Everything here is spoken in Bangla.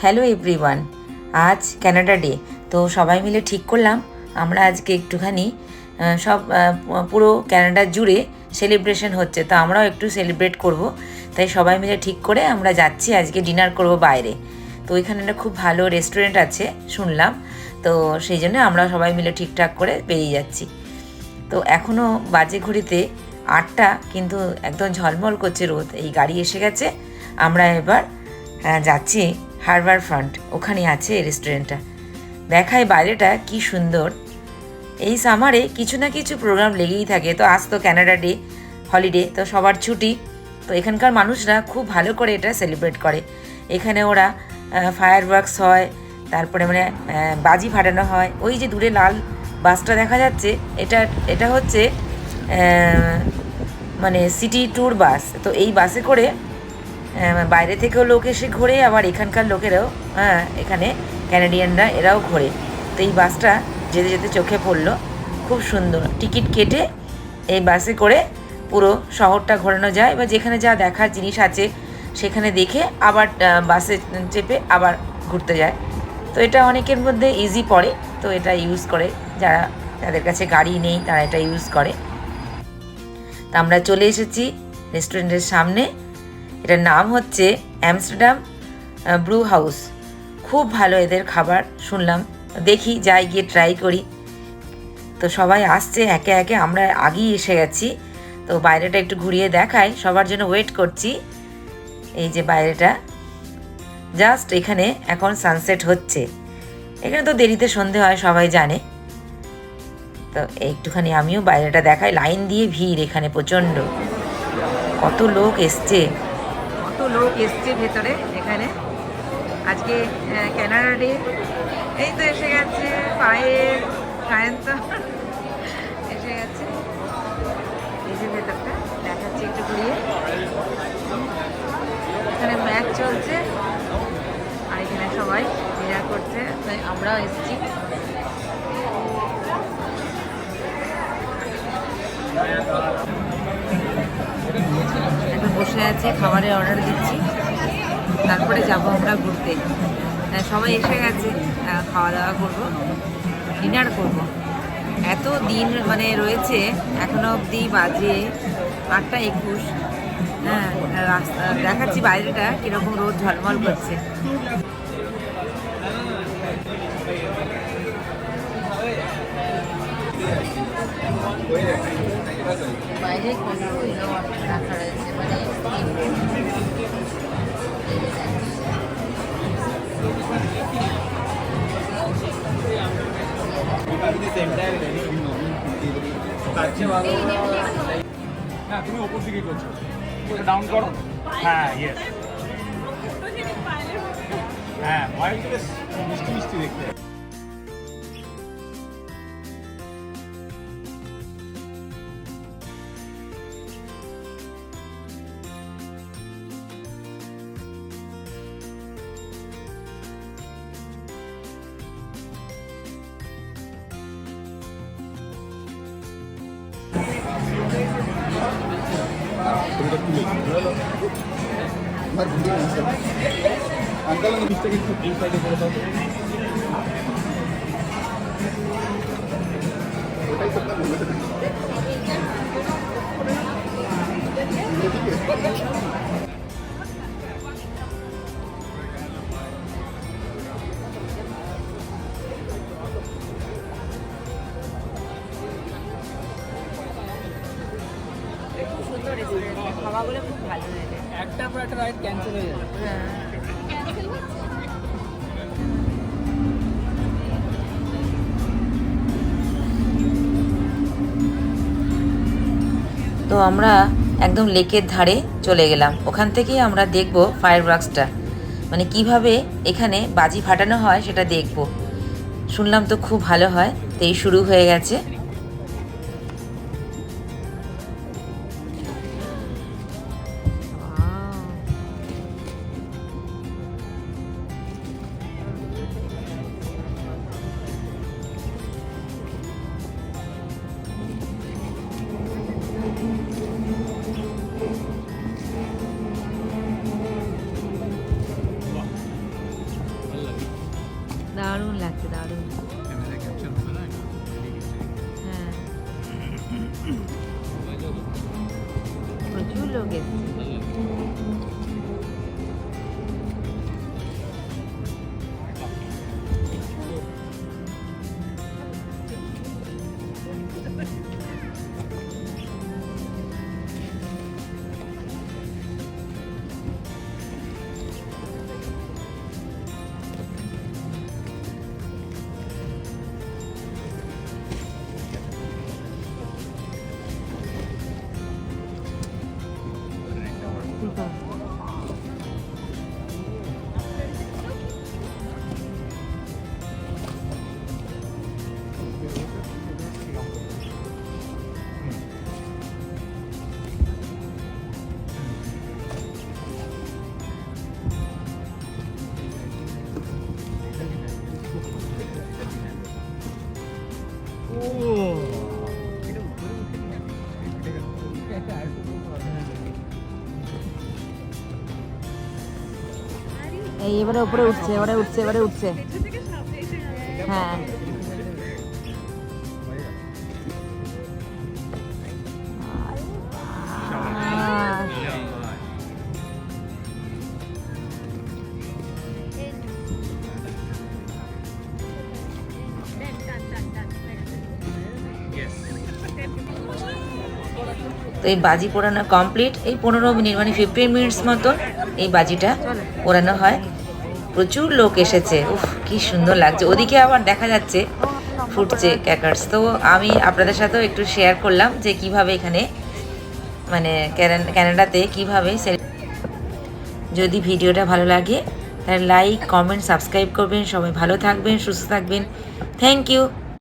হ্যালো এভরিওয়ান, আজ ক্যানাডা ডে। তো সবাই মিলে ঠিক করলাম আমরা আজকে একটুখানি সব পুরো ক্যানাডা জুড়ে সেলিব্রেশন হচ্ছে, তো আমরাও একটু সেলিব্রেট করব। তাই সবাই মিলে ঠিক করে আমরা যাচ্ছি আজকে ডিনার করব বাইরে। তো ওইখানে একটা খুব ভালো রেস্টুরেন্ট আছে শুনলাম, তো সেই জন্য আমরা সবাই মিলে ঠিকঠাক করে বেরিয়ে যাচ্ছি। তো এখনও বাজে ঘড়িতে 8টা, কিন্তু একদম ঝলমল করছে রোদ। এই গাড়ি এসে গেছে, আমরা এবার যাচ্ছি হারবার ফ্রন্ট, ওখানে আছে এই রেস্টুরেন্টটা। দেখায় বাইরেটা কি সুন্দর। এই সামারে কিছু না কিছু প্রোগ্রাম লেগেই থাকে। তো আজ তো ক্যানাডা ডে, হলিডে, তো সবার ছুটি। তো এখানকার মানুষরা খুব ভালো করে এটা সেলিব্রেট করে। এখানে ওরা ফায়ার ওয়ার্কস হয়, তারপরে মানে বাজি ফাটানো হয়। ওই যে দূরে লাল বাসটা দেখা যাচ্ছে, এটা হচ্ছে মানে সিটি ট্যুর বাস। তো এই বাসে করে বাইরে থেকেও লোক এসে ঘোরে, আবার এখানকার লোকেরাও এখানে ক্যানাডিয়ানরা এরাও ঘোরে। তো এই বাসটা যেতে যেতে চোখে পড়লো, খুব সুন্দর। টিকিট কেটে এই বাসে করে পুরো শহরটা ঘোরানো যায়, বা যেখানে যা দেখার জিনিস আছে সেখানে দেখে আবার বাসে চেপে আবার ঘুরতে যায়। তো এটা অনেকের মধ্যে ইজি পড়ে, তো এটা ইউজ করে যাদের কাছে গাড়ি নেই তারা এটা ইউজ করে। তা আমরা চলে এসেছি রেস্টুরেন্টের সামনে। এটার নাম হচ্ছে অ্যামস্টারডাম ব্রু হাউস। খুব ভালো এদের খাবার শুনলাম, দেখি যাই গিয়ে ট্রাই করি। তো সবাই আসছে একে একে, আমরা আগেই এসে গেছি। তো বাইরেটা একটু ঘুরিয়ে দেখাই, সবার জন্য ওয়েট করছি। এই যে বাইরেটা, জাস্ট এখানে এখন সানসেট হচ্ছে। এখানে তো দেরিতে সন্ধে হয় সবাই জানে। তো একটুখানি আমিও বাইরেটা দেখাই। লাইন দিয়ে ভিড় এখানে প্রচণ্ড, কত লোক এসছে ভেতরে। এখানে আজকে ক্যানাডা ডে। এই তো এসে গেছে পায়ের সায়ন্তন এসে গেছে। এই যে ভেতরটা দেখাচ্ছি একটু ঘুরিয়ে। এখানে ম্যাচ চলছে আর এখানে সবাই ডিনার করছে, তাই আমরাও এসেছি। এখন বসে আছি, খাবারের অর্ডার দিচ্ছি, তারপরে যাব আমরা ঘুরতে। সবাই এসে গেছে, খাওয়া দাওয়া করবো, ডিনার করব। এত দিন মানে রয়েছে, এখনো অবধি বাজে 8টা 21। রাস্তা দেখাচ্ছি বাইরেটা কীরকম রোদ ঝলমল করছে। বাইরে কত রাখা রয়েছে, মানে তুমি ওপর দিকে করছো, ডাউন করো। হ্যাঁ ইয়েস, হ্যাঁ হোয়াইট মিষ্টি মিষ্টি দেখতে। अंकल मिस्टेक এই সাইডে করে দাও। ওটাই তো না বলে। খাওয়াগুলো খুব ভালো লাগে। একটার পর একটা রাইড ক্যান্সেল হয়ে যাবে। তো আমরা একদম লেকের ধারে চলে গেলাম। ওখান থেকেই আমরা দেখব ফায়ার ওয়ার্কসটা, মানে কিভাবে এখানে বাজি ফাটানো হয় সেটা দেখব। শুনলাম তো খুব ভালো হয়, তো এই শুরু হয়ে গেছে। দারুণ লাগছে, দারুণ। ক্যামেরা ক্যাপচার হবে না এটা? হ্যাঁ, প্রচুর লোক এসছে। এই এবারে উপরে উঠছে, এবারে উঠছে, এবারে উঠছে। হ্যাঁ, তো এই বাজি পোড়ানো কমপ্লিট। এই 15 মিনিট মানে 15 মিনিটস মতন এই বাজিটা পোড়ানো হয়। প্রচুর লোক এসেছে, উফ কি সুন্দর লাগছে। ওদিকে আবার দেখা যাচ্ছে ফুটছে ক্র্যাকার্স। তো আমি আপনাদের সাথেও একটু শেয়ার করলাম যে কিভাবে এখানে মানে ক্যানাডাতে কিভাবে। যদি ভিডিওটা ভালো লাগে তাহলে লাইক, কমেন্ট, সাবস্ক্রাইব করবেন। সবাই ভালো থাকবেন, সুস্থ থাকবেন। Thank you.